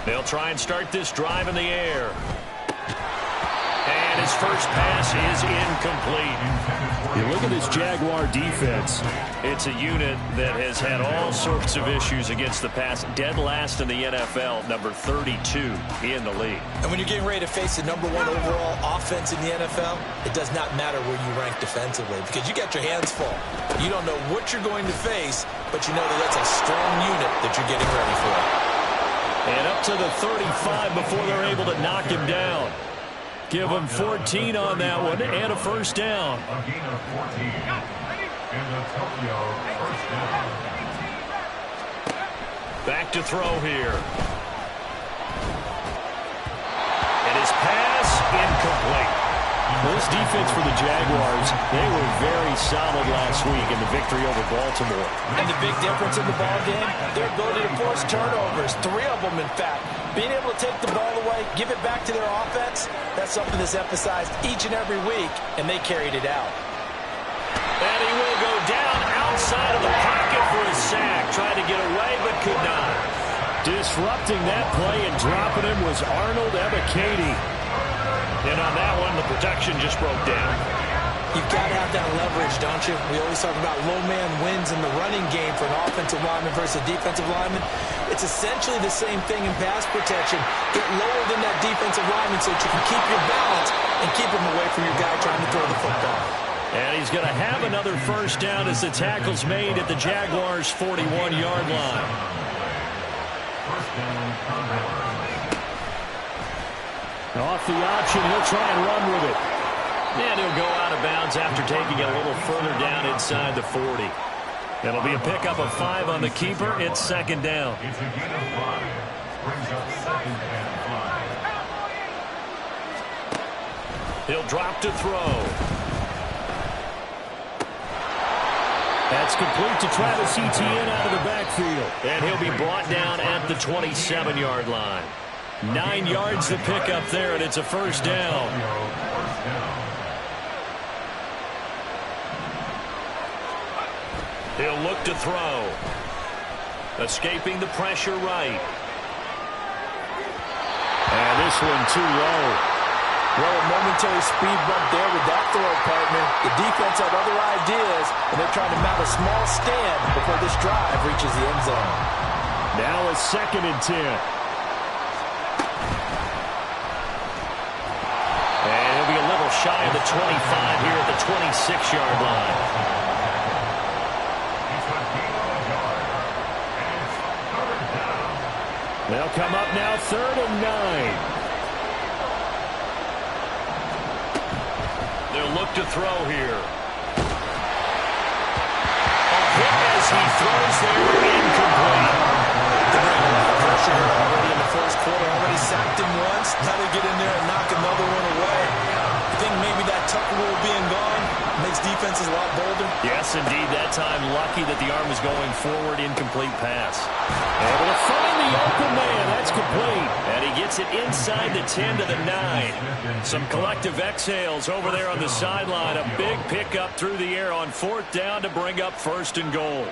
They'll try and start this drive in the air. And his first pass is incomplete. You look at this Jaguar defense. It's a unit that has had all sorts of issues against the pass. Dead last in the NFL, number 32 in the league. And when you're getting ready to face the number 1 overall offense in the NFL, it does not matter where you rank defensively because you got your hands full. You don't know what you're going to face, but you know that that's a strong unit that you're getting ready for. And up to the 35 before they're able to knock him down. Give him 14 on that one and a first down. A gain of 14. And the Tokyo first down. Back to throw here. And his pass incomplete. This defense for the Jaguars, they were very solid last week in the victory over Baltimore. And the big difference in the ball game, their ability to force turnovers, 3 of them in fact. Being able to take the ball away, give it back to their offense, that's something that's emphasized each and every week, and they carried it out. And he will go down outside of the pocket for a sack. Tried to get away, but could not. Disrupting that play and dropping him was Arnold Ebiketie. And on that one, the protection just broke down. You've got to have that leverage, don't you? We always talk about low man wins in the running game for an offensive lineman versus a defensive lineman. It's essentially the same thing in pass protection. Get lower than that defensive lineman so that you can keep your balance and keep him away from your guy trying to throw the football. And he's going to have another first down as the tackle's made at the Jaguars' 41-yard line. First down, Condors. Off the option, he'll try and run with it. And he'll go out of bounds after taking it a little further down inside the 40. It'll be a pickup of 5 on the keeper. It's second down. It's a gain of 5. Brings up second and 5. He'll drop to throw. That's complete to Travis Etienne out of the backfield. And he'll be brought down at the 27-yard line. 9 yards to pick up there, and it's a first down. He'll look to throw. Escaping the pressure right. And this one too low. Well, a momentary speed bump there with that throw, partner. The defense had other ideas, and they're trying to mount a small stand before this drive reaches the end zone. Now a 2nd and 10. And he'll be a little shy of the 25 here at the 26-yard line. They'll come up now 3rd and 9. They'll look to throw here. A hit as he throws there, incomplete. They're bringing a lot of pressure here already in the first quarter. Already sacked him once. Now they get in there and knock another one away. I think maybe that Tucker rule being gone makes defenses a lot bolder. Yes, indeed. That time lucky that the arm was going forward. Incomplete pass. Able to find the open man. That's complete. And he gets it inside the 10 to the 9. Some collective exhales over there on the sideline. A big pickup through the air on 4th down to bring up 1st and goal.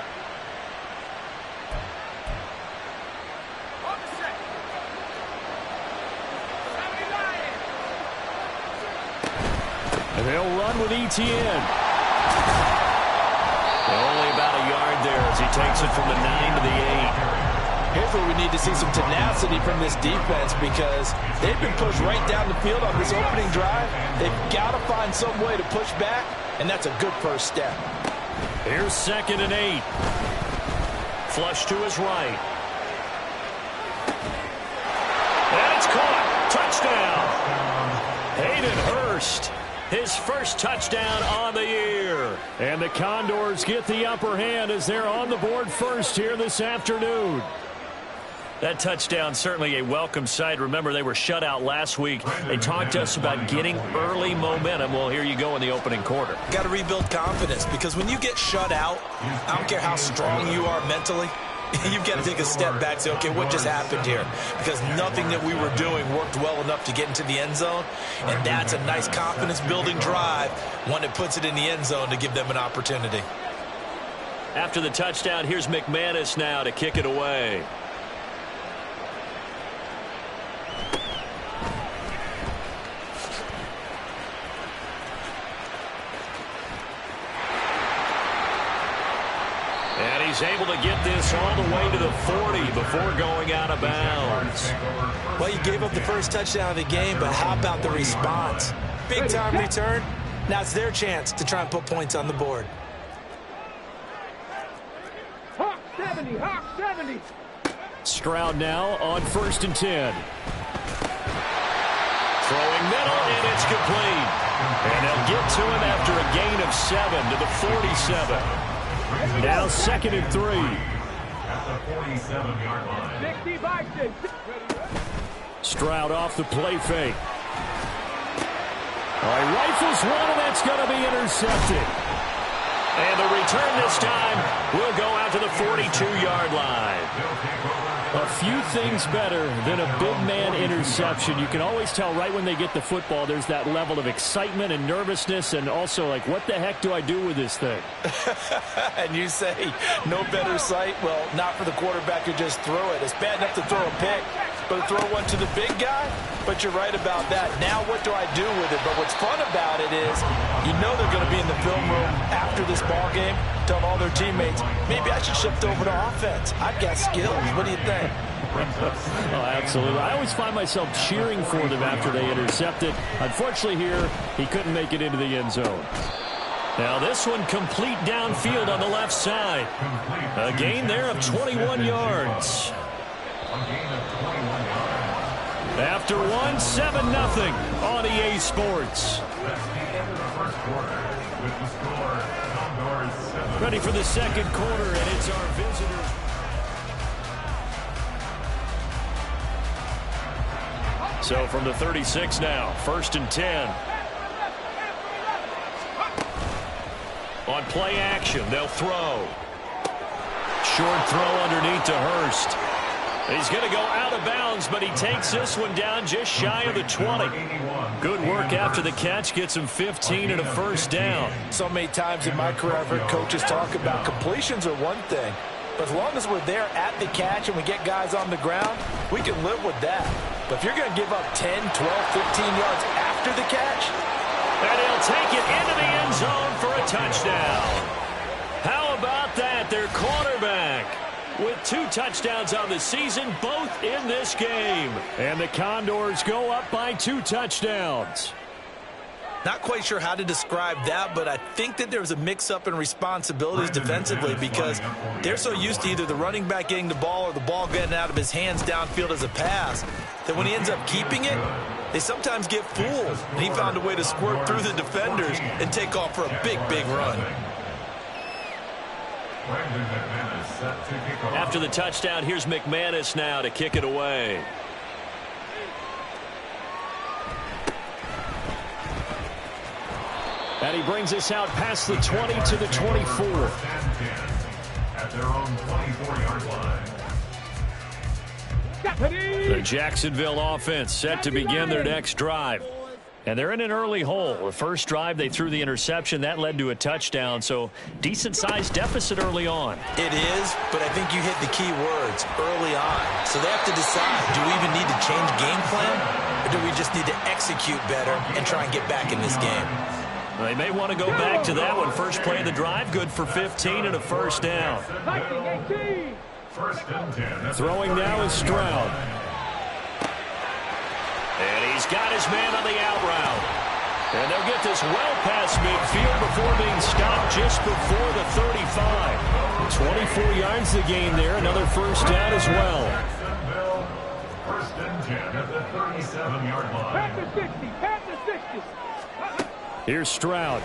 And they'll run with Etienne. Only about a yard there as he takes it from the 9 to the 8. Here's where we need to see some tenacity from this defense because they've been pushed right down the field on this opening drive. They've got to find some way to push back, and that's a good first step. Here's 2nd and 8. Flush to his right. And it's caught. Touchdown. Hayden Hurst. His first touchdown on the year. And the Condors get the upper hand as they're on the board first here this afternoon. That touchdown certainly a welcome sight. Remember, they were shut out last week. They talked to us about getting early momentum. Well, here you go in the opening quarter. Got to rebuild confidence because when you get shut out, I don't care how strong you are mentally, you've got to take a step back and say, okay, what just happened here? Because nothing that we were doing worked well enough to get into the end zone, and that's a nice confidence-building drive, one that puts it in the end zone to give them an opportunity. After the touchdown, here's McManus now to kick it away. he's able to get this all the way to the 40 before going out of bounds. Well, you gave up the first touchdown of the game, but how about the response? Big-time return. Now it's their chance to try and put points on the board. Hawk 70, Hawk 70. Stroud now on 1st and 10. Throwing middle, and it's complete. And they'll get to him after a gain of 7 to the 47. Now 2nd and 3. At the 47-yard line. 60 by 6. Stroud off the play fake. All right, rifles one, and that's going to be intercepted. And the return this time will go out to the 42-yard line. A few things better than a big man interception. You can always tell right when they get the football, there's that level of excitement and nervousness, and also like, what the heck do I do with this thing? And you say, no better sight? Well, not for the quarterback to just throw it. It's bad enough to throw a pick, but to throw one to the big guy? But you're right about that. Now what do I do with it? But what's fun about it is you know they're going to be in the film room after this ball game, telling all their teammates, maybe I should shift over to offense. I've got skills. What do you think? Oh, absolutely. I always find myself cheering for them after they intercept it. Unfortunately here, he couldn't make it into the end zone. Now this one complete downfield on the left side. A gain there of 21 yards. After 1, 7-0 on EA Sports. Ready for the second quarter, and it's our visitors. So from the 36 now, 1st and 10. On play action, they'll throw. Short throw underneath to Hurst. He's going to go out of bounds, but he takes this one down just shy of the 20. Good work after the catch. Gets him 15 and a first down. So many times in my career I've heard coaches talk about completions are one thing, but as long as we're there at the catch and we get guys on the ground, we can live with that. But if you're going to give up 10, 12, 15 yards after the catch, and he'll take it into the end zone for a touchdown. How about that? Their quarterback with 2 touchdowns on the season, both in this game. And the Condors go up by 2 touchdowns. not quite sure how to describe that, but I think that there's a mix-up in responsibilities defensively because they're so used to either the running back getting the ball or the ball getting out of his hands downfield as a pass that when he ends up keeping it, they sometimes get fooled. And he found a way to squirt through the defenders and take off for a big, big run. After the touchdown, here's McManus now to kick it away. And he brings us out past the 20 to the 24. At their own 24-yard line. The Jacksonville offense set to begin their next drive. And they're in an early hole. The first drive, they threw the interception. That led to a touchdown, so decent-sized deficit early on. It is, but I think you hit the key words, early on. So they have to decide, do we even need to change game plan, or do we just need to execute better and try and get back in this game? They may want to go back to that one. First play of the drive, good for 15 and a first down. First and 10. Throwing now is Stroud. And he's got his man on the out route. And they'll get this well past midfield before being stopped just before the 35. 24 yards the gain there. Another first down as well. First and 10 at the 37-yard line. Pat the 60, pat the 60. Here's Stroud.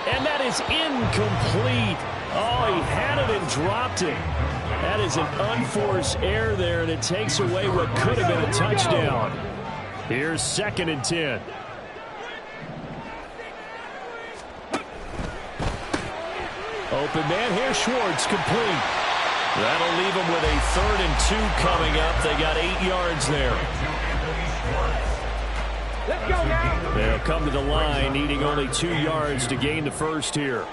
And that is incomplete. Oh, he had it and dropped it. That is an unforced error there, and it takes away what could have been a touchdown. Here's second and 10. Open man here, Schwartz, complete. That'll leave him with a 3rd and 2 coming up. They got 8 yards there. Let's go now. They'll come to the line, needing only 2 yards to gain the first here.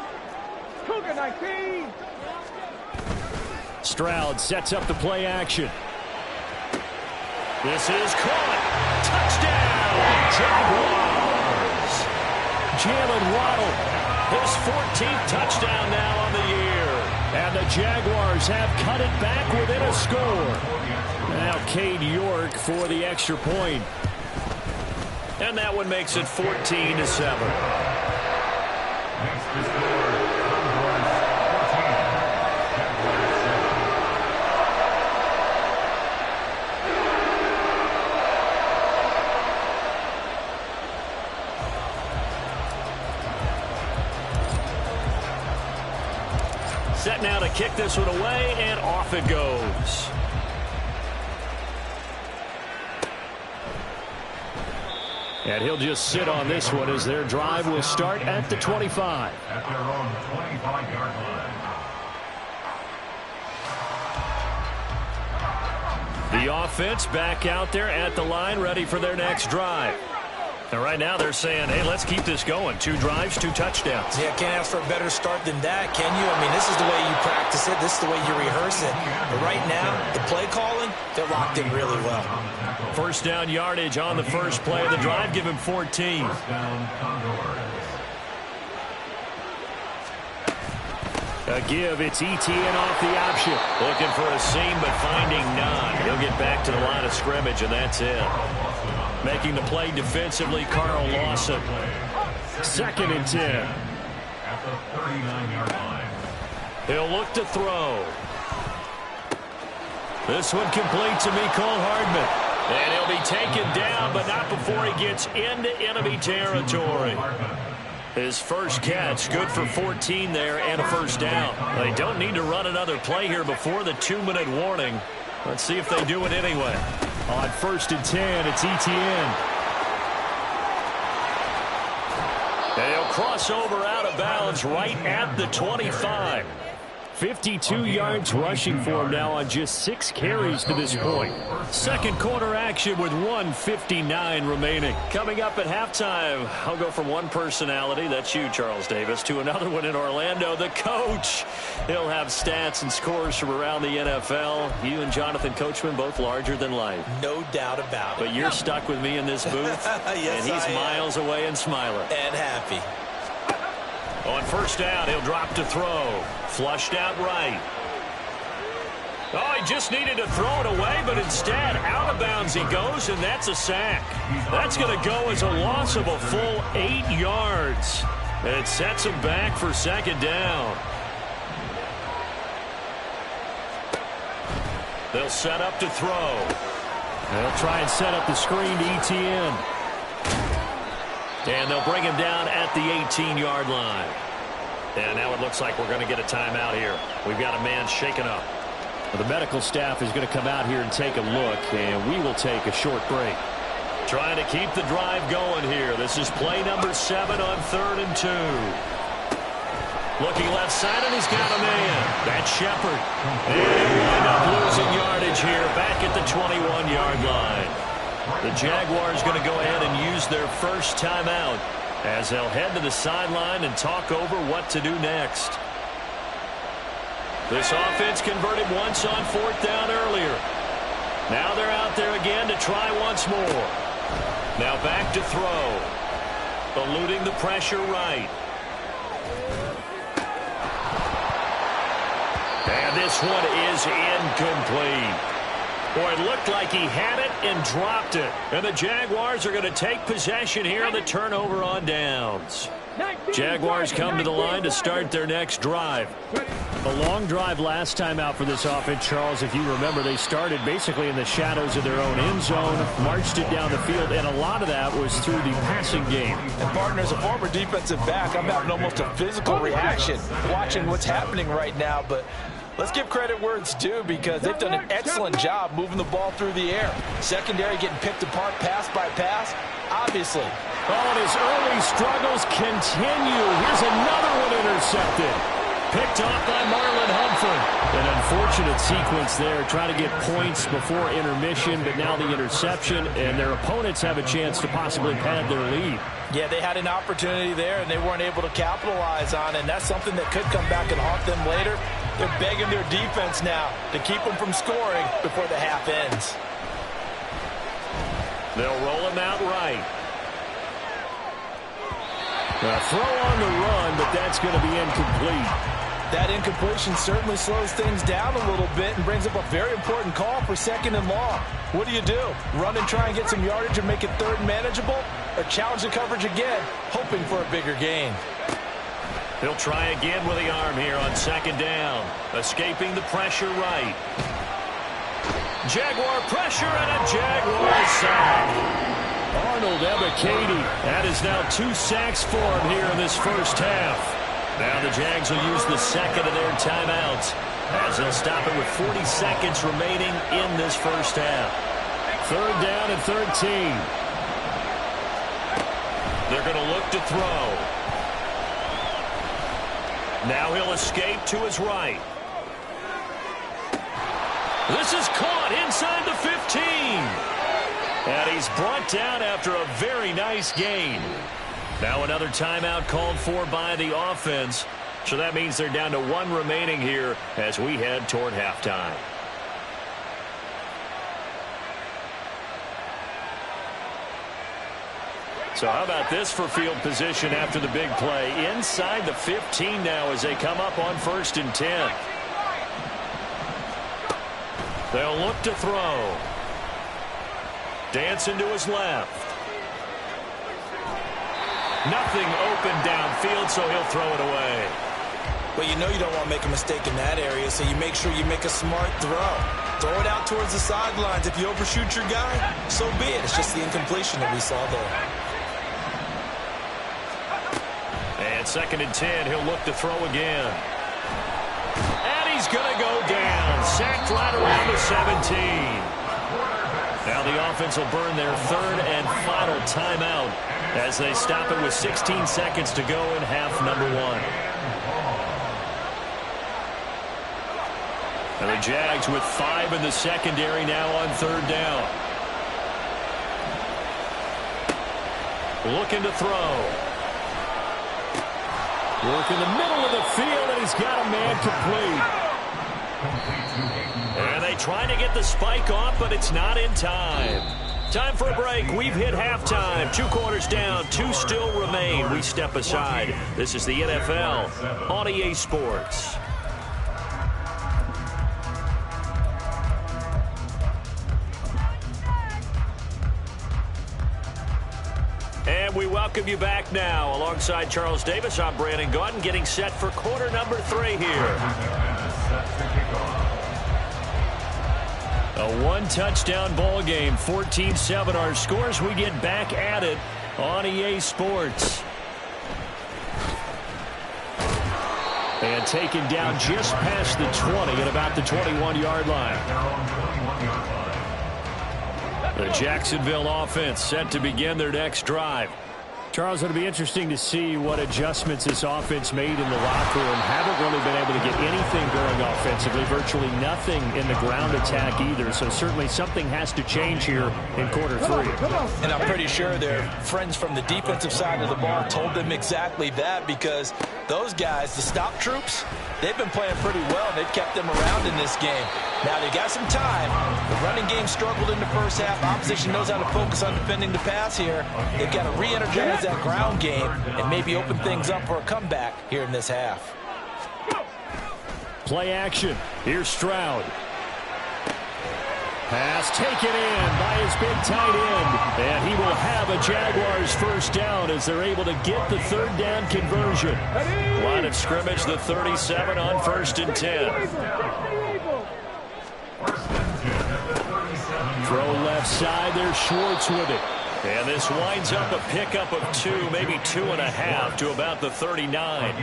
Cougar 19. Stroud sets up the play action. This is caught. Touchdown, Jaguars. Jalen Waddle His 14th touchdown now on the year. And the Jaguars have cut it back within a score. Now Cade York for the extra point. And that one makes it 14-7. Next to score, Jaguars 14. Set now to kick this one away, and off it goes. And he'll just sit on this one as their drive will start at the 25. At their own 25-yard line. The offense back out there at the line, ready for their next drive. And right now they're saying, hey, let's keep this going. 2 drives, 2 touchdowns. Yeah, can't ask for a better start than that, can you? I mean, this is the way you practice it. This is the way you rehearse it. But right now, the play calling, they're locked in really well. First down yardage on the first play of the drive. Give him 14. First down, Condors. A give, it's ETN off the option. Looking for a seam, but finding none. He'll get back to the line of scrimmage, and that's it. Making the play defensively, Carl Lawson. 2nd and 10. At the 39-yard line. He'll look to throw. This one complete to Mecole Hardman. And he'll be taken down, but not before he gets into enemy territory. His first catch, good for 14 there and a first down. They don't need to run another play here before the 2-minute warning. Let's see if they do it anyway. On 1st and 10, it's ETN. And he'll cross over out of bounds right at the 25. 52 yards rushing for him now on just 6 carries to this point. Second quarter action with 1:59 remaining. Coming up at halftime, I'll go from one personality, that's you, Charles Davis, to another one in Orlando, the coach. He'll have stats and scores from around the NFL. You and Jonathan Coachman both larger than life. No doubt about it. But you're stuck with me in this booth, yes, and he's miles away and smiling. And happy. On first down, he'll drop to throw. Flushed out right. Oh, he just needed to throw it away, but instead, out of bounds he goes, and that's a sack. That's going to go as a loss of a full 8 yards. It sets him back for second down. They'll set up to throw. They'll try and set up the screen to ETN. And they'll bring him down at the 18-yard line. And now it looks like we're going to get a timeout here. We've got a man shaken up. Well, the medical staff is going to come out here and take a look, and we will take a short break. Trying to keep the drive going here. This is play number 7 on 3rd and 2. Looking left side, and he's got a man. That's Shepard. And they wind up losing yardage here back at the 21-yard line. The Jaguars going to go ahead and use their first timeout as they'll head to the sideline and talk over what to do next. This offense converted once on 4th down earlier. Now they're out there again to try once more. Now back to throw. Eluding the pressure right. And this one is incomplete. Boy, it looked like he had it and dropped it. And the Jaguars are going to take possession here on the turnover on downs. Jaguars come to the line to start their next drive. A long drive last time out for this offense, Charles. If you remember, they started basically in the shadows of their own end zone, marched it down the field, and a lot of that was through the passing game. And, partner, as a former defensive back, I'm having almost a physical reaction watching what's happening right now. But let's give credit where it's due because they've done an excellent job moving the ball through the air. Secondary getting picked apart pass by pass, obviously. Oh, and his early struggles continue. Here's another one intercepted. Picked off by Marlon Humphrey. An unfortunate sequence there, trying to get points before intermission, but now the interception, and their opponents have a chance to possibly pad their lead. Yeah, they had an opportunity there, and they weren't able to capitalize on it, and that's something that could come back and haunt them later. They're begging their defense now to keep them from scoring before the half ends. They'll roll him out right. A throw on the run, but that's going to be incomplete. That incompletion certainly slows things down a little bit and brings up a very important call for 2nd and long. What do? Run and try and get some yardage and make it 3rd and manageable? Or challenge the coverage again, hoping for a bigger gain? He'll try again with the arm here on 2nd down. Escaping the pressure right. Jaguar pressure and a Jaguar sack. Arnold Ebiketie. That is now 2 sacks for him here in this first half. Now the Jags will use the second of their timeouts as they'll stop it with 40 seconds remaining in this first half. 3rd down and 13. They're going to look to throw. Now he'll escape to his right. This is caught inside the 15. And he's brought down after a very nice gain. Now another timeout called for by the offense. So that means they're down to 1 remaining here as we head toward halftime. So how about this for field position after the big play? Inside the 15 now as they come up on 1st and 10. They'll look to throw. Dancing to his left. Nothing open downfield, so he'll throw it away. Well, you know you don't want to make a mistake in that area, so you make sure you make a smart throw. Throw it out towards the sidelines. If you overshoot your guy, so be it. It's just the incompletion that we saw there. And 2nd and 10, he'll look to throw again. And he's going to go down. Sacked right around the 17. Now the offense will burn their 3rd and final timeout as they stop it with 16 seconds to go in half number 1. And the Jags with 5 in the secondary now on 3rd down. Looking to throw. Work in the middle of the field, and he's got a man complete. And they try to get the spike off, but it's not in time. Time for a break. We've hit halftime. 2 quarters down, 2 still remain. We step aside. This is the NFL on EA Sports. And we welcome you back now. Alongside Charles Davis, I'm Brandon Gaudin, getting set for quarter number 3 here. A 1-touchdown ball game, 14-7 our scores. We get back at it on EA Sports. And taken down just past the 20 at about the 21-yard line. The Jacksonville offense set to begin their next drive. Charles, it'll be interesting to see what adjustments this offense made in the locker room. Haven't really been able to get anything going offensively, virtually nothing in the ground attack either. So certainly something has to change here in quarter 3. And I'm pretty sure their friends from the defensive side of the ball told them exactly that, because those guys, the stop troops, they've been playing pretty well. They've kept them around in this game. Now they got some time. The running game struggled in the first half. Opposition knows how to focus on defending the pass here. They've got to re-energize that ground game and maybe open things up for a comeback here in this half. Play action. Here's Stroud. Pass taken in by his big tight end. And he will have a Jaguars first down as they're able to get the 3rd down conversion. Line of scrimmage, the 37 on 1st and 10. Throw left side. There's Schwartz with it. And this winds up a pickup of 2, maybe 2.5 to about the 39.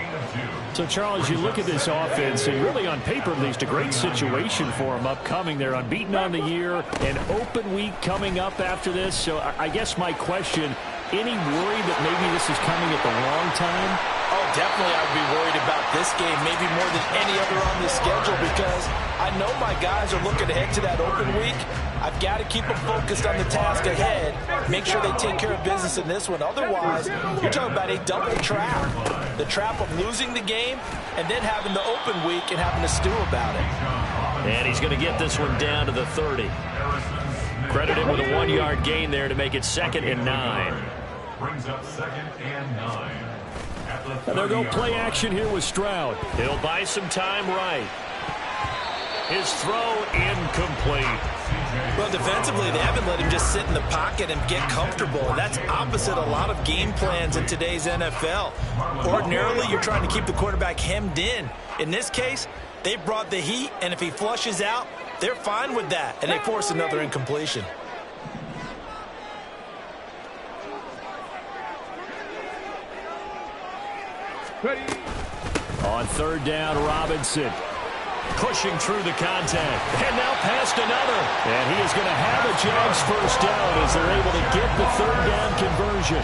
So, Charles, you look at this offense, and really on paper, at least, a great situation for them upcoming. They're unbeaten on the year, an open week coming up after this. So I guess my question, any worry that maybe this is coming at the wrong time? Oh, definitely I would be worried about this game, maybe more than any other on this schedule, because I know my guys are looking ahead to that open week. I've got to keep them focused on the task ahead, make sure they take care of business in this one. Otherwise, you're talking about a double trap. The trap of losing the game and then having the open week and having to stew about it. And he's going to get this one down to the 30. Credited with a 1-yard gain there to make it 2nd and 9. Brings up 2nd and 9. And they'll go play action here with Stroud. He'll buy some time right. His throw incomplete. Well, defensively, they haven't let him just sit in the pocket and get comfortable. And that's opposite a lot of game plans in today's NFL. Ordinarily, you're trying to keep the quarterback hemmed in. In this case, they brought the heat, and if he flushes out, they're fine with that. And they force another incompletion. On third down, Robinson. Pushing through the contact. And now past another. And he is going to have a Jags first down as they're able to get the third down conversion.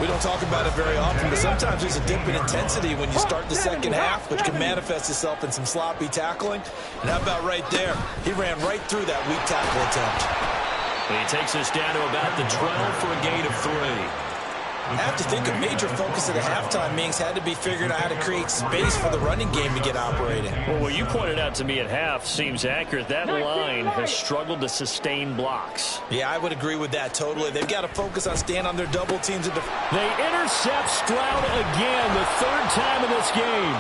We don't talk about it very often, but sometimes there's a dip in intensity when you start the second half, which can manifest itself in some sloppy tackling. And how about right there? He ran right through that weak tackle attempt. He takes us down to about the 12 for a gain of 3. I have to think a major focus of the halftime meetings had to be figuring out how to create space for the running game to get operating. Well, what you pointed out to me at half seems accurate. That line has struggled to sustain blocks. Yeah, I would agree with that totally. They've got to focus on staying on their double teams. They intercept Stroud again, the third time in this game.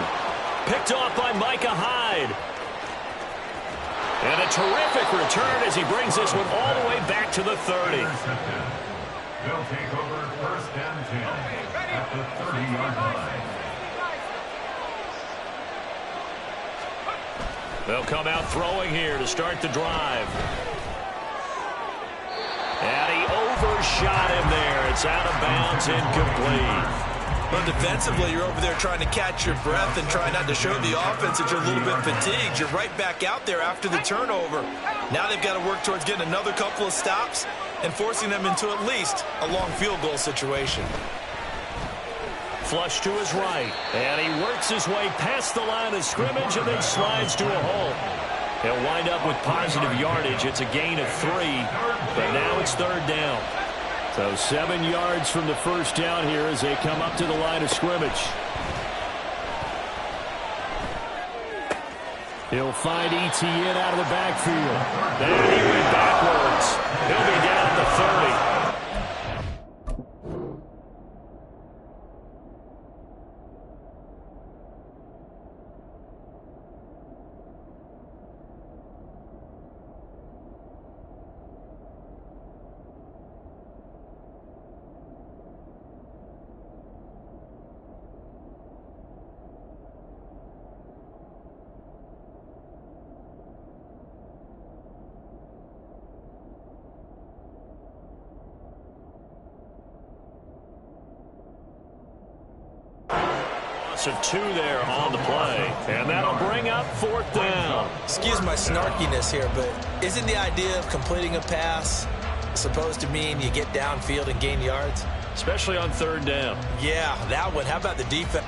Picked off by Micah Hyde. And a terrific return as he brings this one all the way back to the 30. They'll take over first and 10 at the 30-yard line. They'll come out throwing here to start the drive. And he overshot him there. It's out of bounds, incomplete. But defensively, you're over there trying to catch your breath and try not to show the offense that you're a little bit fatigued. You're right back out there after the turnover. Now they've got to work towards getting another couple of stops and forcing them into at least a long field goal situation. Flush to his right, and he works his way past the line of scrimmage and then slides to a hole. He'll wind up with positive yardage. It's a gain of 3, but now it's third down. So 7 yards from the first down here as they come up to the line of scrimmage. He'll find Etienne out of the backfield. There he went backwards. He'll be down at the 30. Of 2 there on the play, and that'll bring up fourth down. Excuse my snarkiness here, but isn't the idea of completing a pass supposed to mean you get downfield and gain yards? Especially on third down. Yeah, that one. How about the defense?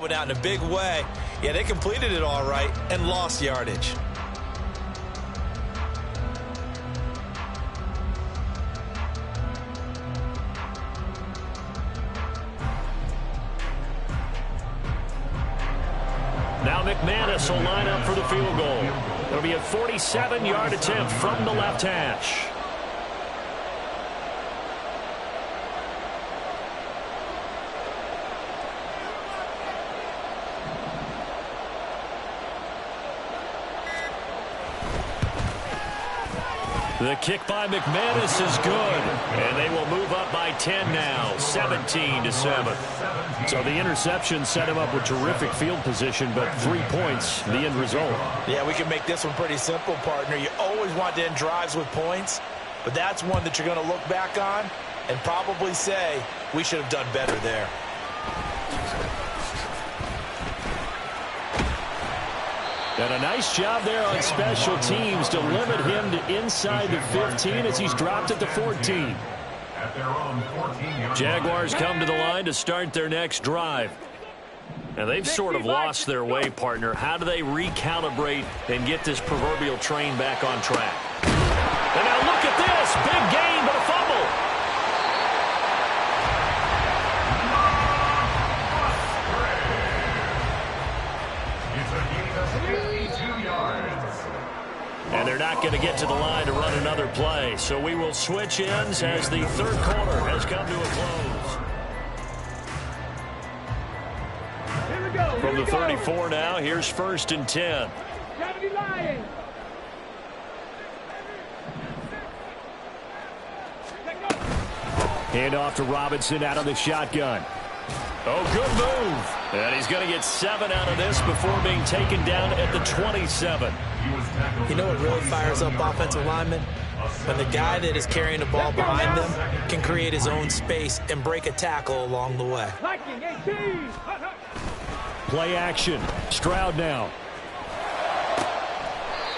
Went out in a big way. Yeah, they completed it all right and lost yardage. Now McManus will line up for the field goal. It'll be a 47-yard attempt from the left hash. The kick by McManus is good, and they will move up by 10 now, 17-7. So the interception set him up with terrific field position, but 3 points, the end result. Yeah, we can make this one pretty simple, partner. You always want to end drives with points, but that's one that you're going to look back on and probably say, we should have done better there. And a nice job there on special teams to limit him to inside the 15 as he's dropped at the 14. At their own 14-yard Jaguars come to the line to start their next drive. And they've sort of lost their way, partner. How do they recalibrate and get this proverbial train back on track? And now look at this. Big gain, but a fumble. It's a gain of 52 yards. And they're not going to get to the line to run another play. So we will switch ends as the third quarter has come to a close. From the 34 now, here's 1st and 10. Hand off to Robinson out of the shotgun. Oh, good move. And he's going to get 7 out of this before being taken down at the 27. You know what really fires up offensive linemen? When the guy that is carrying the ball behind them can create his own space and break a tackle along the way. Play action. Stroud now.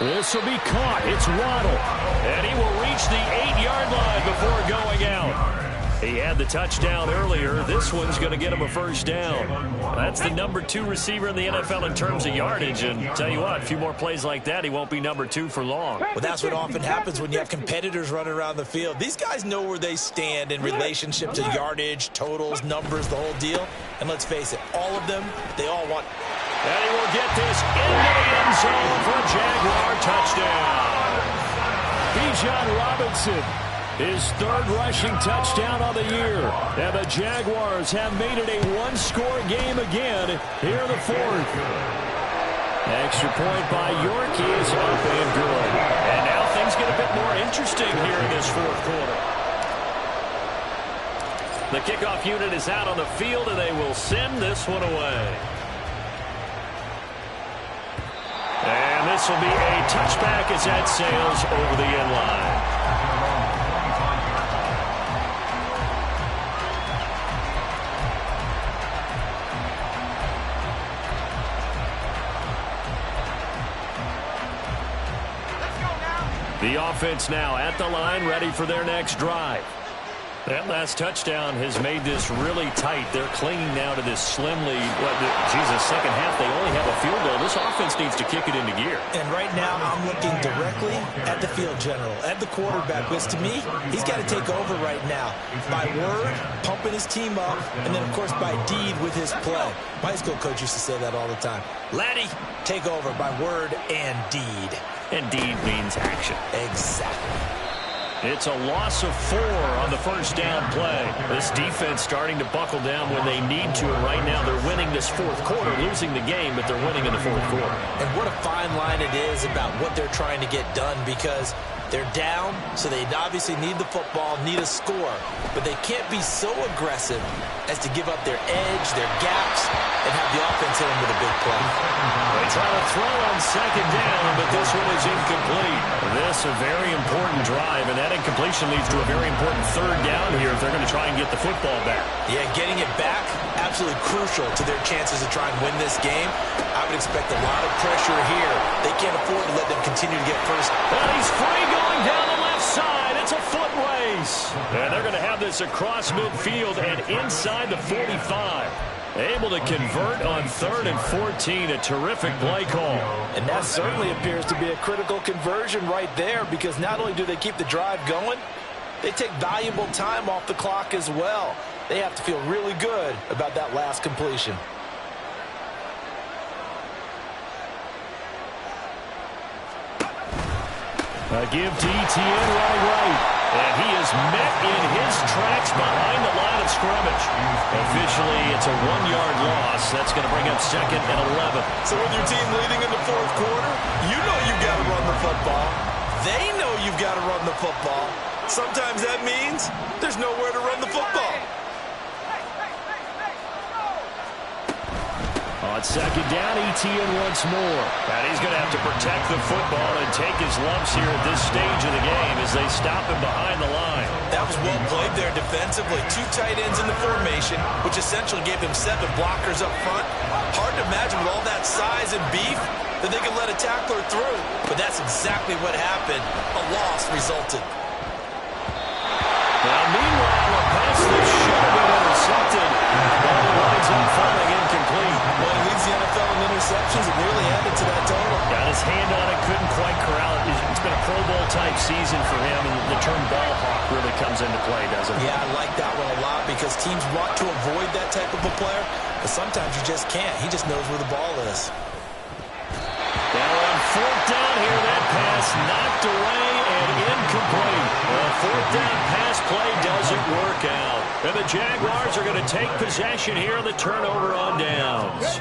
This will be caught. It's Waddle. And he will reach the 8-yard line before going out. He had the touchdown earlier. This one's going to get him a first down. That's the number 2 receiver in the NFL in terms of yardage. And tell you what, a few more plays like that, he won't be number 2 for long. Well, that's what often happens when you have competitors running around the field. These guys know where they stand in relationship to yardage, totals, numbers, the whole deal. And let's face it, all of them, they all want... And he will get this into the end zone for a Jaguar touchdown. Bijan Robinson, his 3rd rushing touchdown of the year. And the Jaguars have made it a one-score game again here in the 4th. Extra point by Yorkie is up and good. And now things get a bit more interesting here in this 4th quarter. The kickoff unit is out on the field, and they will send this one away. And this will be a touchback as that sails over the end line. The offense now at the line, ready for their next drive. That last touchdown has made this really tight. They're clinging now to this slim lead. Second half, they only have a field goal. This offense needs to kick it into gear. And right now, I'm looking directly at the field general, at the quarterback, because to me, he's got to take over right now. By word, pumping his team up, and then, of course, by deed with his play. My high school coach used to say that all the time. Laddie, take over by word and deed. And deed means action. Exactly. It's a loss of 4 on the first down play. This defense starting to buckle down when they need to, and right now they're winning this 4th quarter, losing the game, but they're winning in the 4th quarter. And what a fine line it is about what they're trying to get done, because they're down, so they obviously need the football, need a score, but they can't be so aggressive as to give up their edge, their gaps, and have the offense hit them with a big play. They try to throw on second down, but this one is incomplete. This a very important drive, and that incompletion leads to a very important 3rd down here if they're going to try and get the football back. Yeah, getting it back, absolutely crucial to their chances to try and win this game. I would expect a lot of pressure here. They can't afford to let them continue to get first. And he's free going down the left side. It's a foot race. And they're going to have this across midfield and inside the 45. Able to convert on 3rd and 14. A terrific play call. And that certainly appears to be a critical conversion right there, because not only do they keep the drive going, they take valuable time off the clock as well. They have to feel really good about that last completion. A give to ETN running right. And he is met in his tracks behind the line of scrimmage. Officially, it's a 1-yard loss. That's going to bring up 2nd and 11. So with your team leading in the 4th quarter, you know you've got to run the football. They know you've got to run the football. Sometimes that means there's nowhere to run the football. On second down, ETN once more. And he's going to have to protect the football and take his lumps here at this stage of the game as they stop him behind the line. That was well played there defensively. 2 tight ends in the formation, which essentially gave him 7 blockers up front. Hard to imagine with all that size and beef that they could let a tackler through. But that's exactly what happened. A loss resulted. Now, meanwhile, a pass that should have been intercepted. Ball winds up falling incomplete. Well, he leads the NFL in interceptions and really added to that total. Got his hand on it, couldn't quite corral it. It's been a Pro Bowl-type season for him, and the term ball hawk really comes into play, doesn't it? Yeah, I like that one a lot because teams want to avoid that type of a player, but sometimes you just can't. He just knows where the ball is. Now on 4th down here, that pass knocked away and incomplete. The 4th down pass play doesn't work out. And the Jaguars are going to take possession here on the turnover on downs.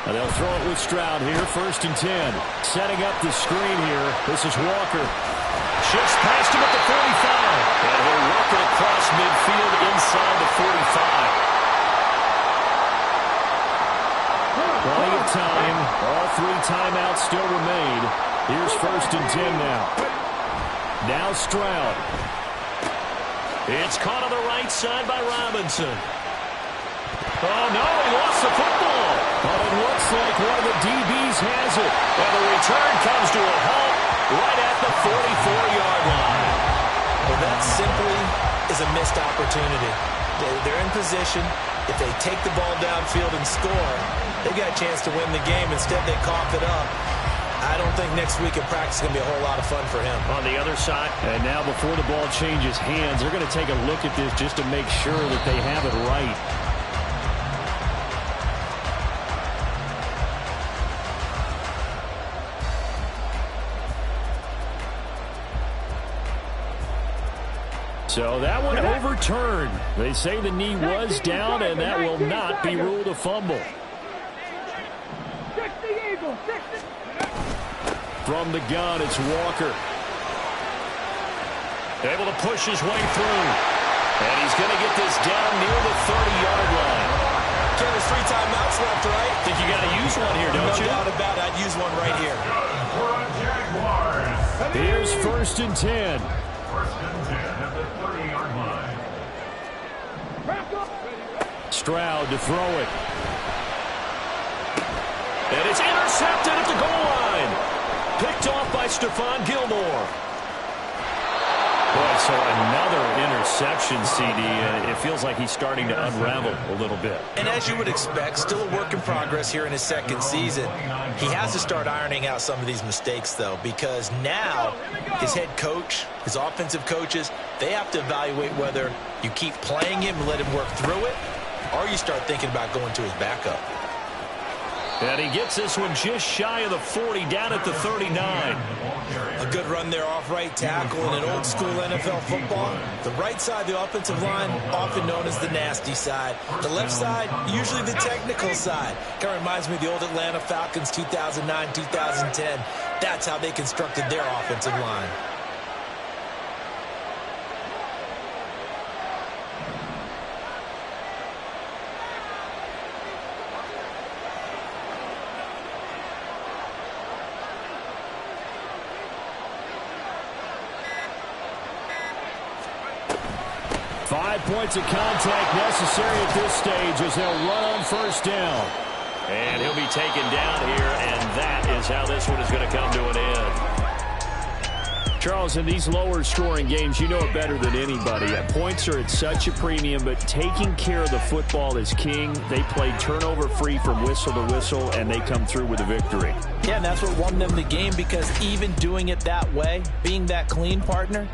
And they'll throw it with Stroud here, 1st and 10. Setting up the screen here. This is Walker. Shifts past him at the 45. And he'll work it across midfield inside the 45. Plenty of time. All 3 timeouts still remain. Here's 1st and 10 now. Now Stroud. It's caught on the right side by Robinson. Oh, no, he lost the football. But it looks like one of the DBs has it. And the return comes to a halt right at the 44-yard line. Well, that simply is a missed opportunity. They're in position. If they take the ball downfield and score, they've got a chance to win the game. Instead, they cough it up. I don't think next week in practice is going to be a whole lot of fun for him. On the other side. And now before the ball changes hands, they're going to take a look at this just to make sure that they have it right. So that one overturned. They say the knee was down, and that will not be ruled a fumble. From the gun, it's Walker. Able to push his way through. And he's going to get this down near the 30-yard line. Ken, there's 3 timeouts left, right? Think you got to use one here, don't you? No doubt about it. I'd use one right here. Here's 1st and 10. 1st and 10 at the 30-yard line. Stroud to throw it. And it's intercepted at the goal line. Picked off by Stephon Gilmore. Boy, so another interception, CD. It feels like he's starting to unravel a little bit. And as you would expect, still a work in progress here in his 2nd season. He has to start ironing out some of these mistakes, though, because now his head coach, his offensive coaches, they have to evaluate whether you keep playing him and let him work through it, or you start thinking about going to his backup. And he gets this one just shy of the 40, down at the 39. A good run there off right tackle in an old school NFL football. The right side of the offensive line, often known as the nasty side. The left side, usually the technical side. Kind of reminds me of the old Atlanta Falcons 2009, 2010. That's how they constructed their offensive line. Points of contact necessary at this stage as they'll run on 1st down. And he'll be taken down here, and that is how this one is going to come to an end. Charles, in these lower-scoring games, you know it better than anybody. Points are at such a premium, but taking care of the football is king. They played turnover-free from whistle to whistle, and they come through with a victory. Yeah, and that's what won them the game, because even doing it that way, being that clean, partner,